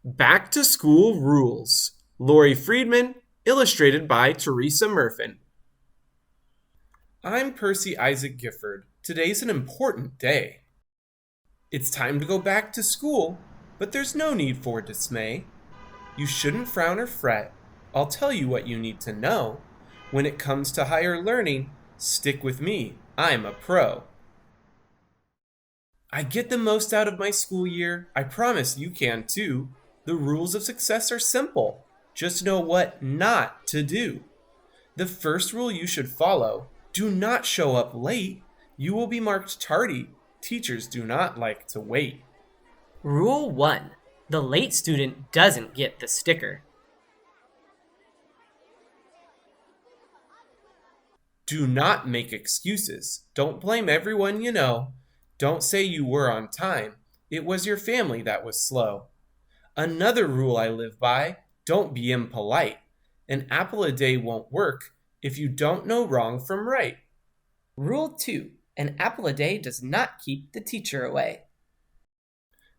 Back to School Rules. Lori Friedman, illustrated by Teresa Murfin. I'm Percy Isaac Gifford. Today's an important day. It's time to go back to school, but there's no need for dismay. You shouldn't frown or fret. I'll tell you what you need to know. When it comes to higher learning, stick with me. I'm a pro. I get the most out of my school year. I promise you can too. The rules of success are simple. Just know what not to do. The first rule you should follow: do not show up late. You will be marked tardy. Teachers do not like to wait. Rule 1. The late student doesn't get the sticker. Do not make excuses. Don't blame everyone you know. Don't say you were on time. It was your family that was slow. Another rule I live by: don't be impolite. An apple a day won't work if you don't know wrong from right. Rule 2. An apple a day does not keep the teacher away.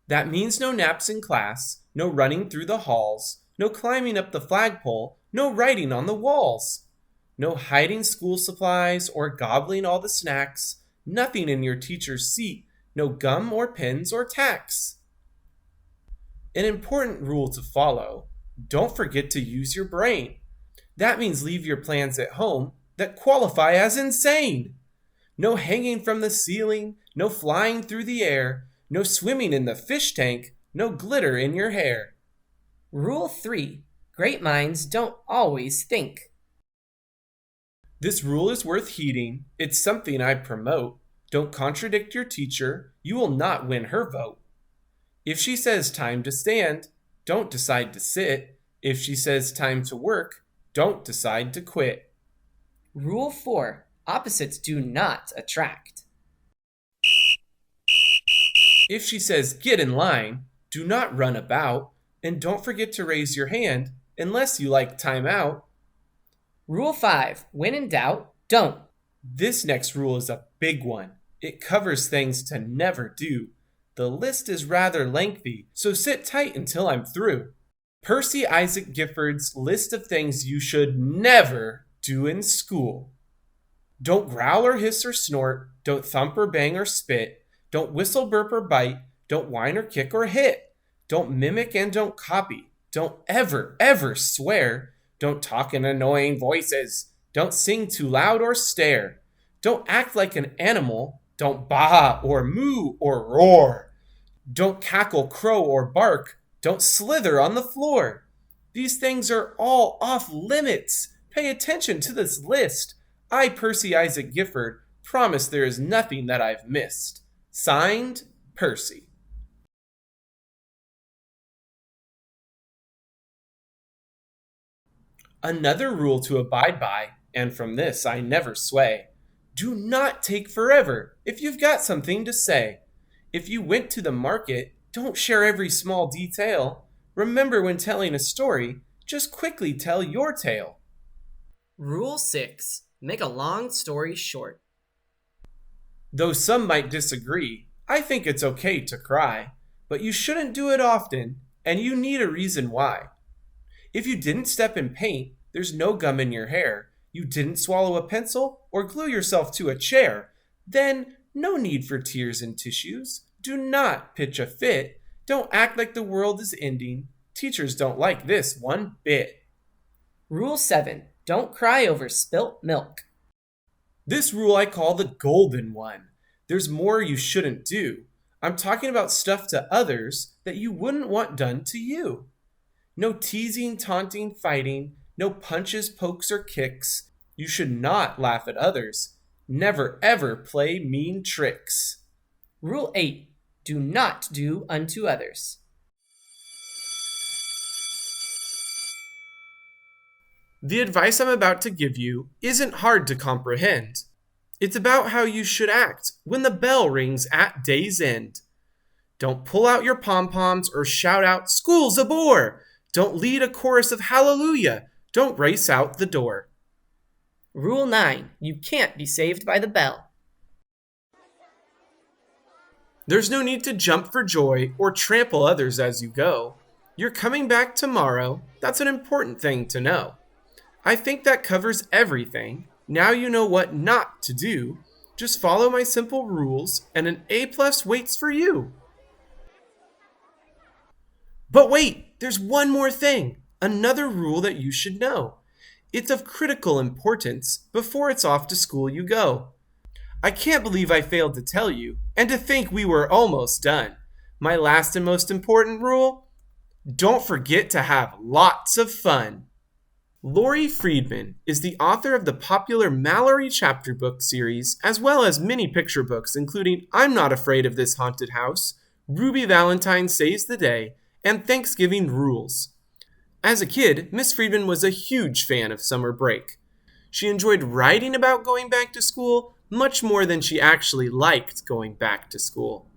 That means no naps in class, no running through the halls, no climbing up the flagpole, no writing on the walls. No hiding school supplies or gobbling all the snacks, nothing in your teacher's seat, no gum or pens or tacks. An important rule to follow: don't forget to use your brain. That means leave your plans at home that qualify as insane. No hanging from the ceiling, no flying through the air, no swimming in the fish tank, no glitter in your hair. Rule 3. Great minds don't always think. This rule is worth heeding. It's something I promote. Don't contradict your teacher. You will not win her vote. If she says time to stand, don't decide to sit. If she says time to work, don't decide to quit. Rule 4. Opposites do not attract. If she says get in line, do not run about, and don't forget to raise your hand unless you like time out. Rule 5. When in doubt, don't. This next rule is a big one. It covers things to never do. The list is rather lengthy, so sit tight until I'm through. Percy Isaac Gifford's list of things you should never do in school. Don't growl or hiss or snort. Don't thump or bang or spit. Don't whistle, burp, or bite. Don't whine or kick or hit. Don't mimic and don't copy. Don't ever swear. Don't talk in annoying voices. Don't sing too loud or stare. Don't act like an animal. Don't baa or moo or roar. Don't cackle, crow, or bark. Don't slither on the floor. These things are all off limits. Pay attention to this list. I, Percy Isaac Gifford, promise there is nothing that I've missed. Signed, Percy. Another rule to abide by, and from this I never sway: do not take forever if you've got something to say. If you went to the market, don't share every small detail. Remember, when telling a story, just quickly tell your tale. Rule 6. Make a long story short. Though some might disagree, I think it's okay to cry, but you shouldn't do it often, and you need a reason why. If you didn't step in paint, there's no gum in your hair, you didn't swallow a pencil or glue yourself to a chair, then no need for tears and tissues. Do not pitch a fit. Don't act like the world is ending. Teachers don't like this one bit. Rule 7. Don't cry over spilt milk. This rule I call the golden one. There's more you shouldn't do. I'm talking about stuff to others that you wouldn't want done to you. No teasing, taunting, fighting. No punches, pokes, or kicks. You should not laugh at others. Never ever play mean tricks. Rule 8. Do not do unto others. The advice I'm about to give you isn't hard to comprehend. It's about how you should act when the bell rings at day's end. Don't pull out your pom-poms or shout out, "School's a bore!" Don't lead a chorus of hallelujah. Don't race out the door. Rule 9. You can't be saved by the bell. There's no need to jump for joy or trample others as you go. You're coming back tomorrow. That's an important thing to know. I think that covers everything. Now you know what not to do. Just follow my simple rules, and an A+ waits for you. But wait, there's one more thing. Another rule that you should know. It's of critical importance. Before it's off to school you go. I can't believe I failed to tell you, and to think we were almost done. My last and most important rule? Don't forget to have lots of fun. Lori Friedman is the author of the popular Mallory chapter book series, as well as many picture books, including I'm Not Afraid of This Haunted House, Ruby Valentine Saves the Day, and Thanksgiving Rules. As a kid, Miss Friedman was a huge fan of summer break. She enjoyed writing about going back to school much more than she actually liked going back to school.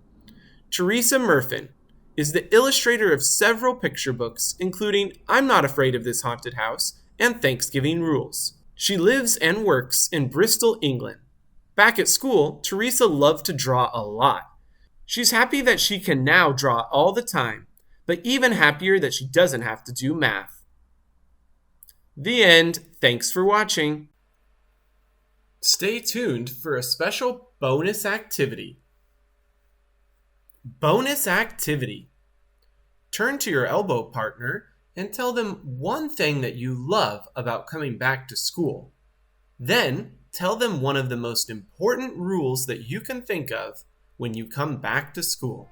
Teresa Murfin is the illustrator of several picture books, including I'm Not Afraid of This Haunted House and Thanksgiving Rules. She lives and works in Bristol, England. Back at school, Teresa loved to draw a lot. She's happy that she can now draw all the time, but even happier that she doesn't have to do math. The end. Thanks for watching. Stay tuned for a special bonus activity. Bonus activity. Turn to your elbow partner and tell them one thing that you love about coming back to school. Then tell them one of the most important rules that you can think of when you come back to school.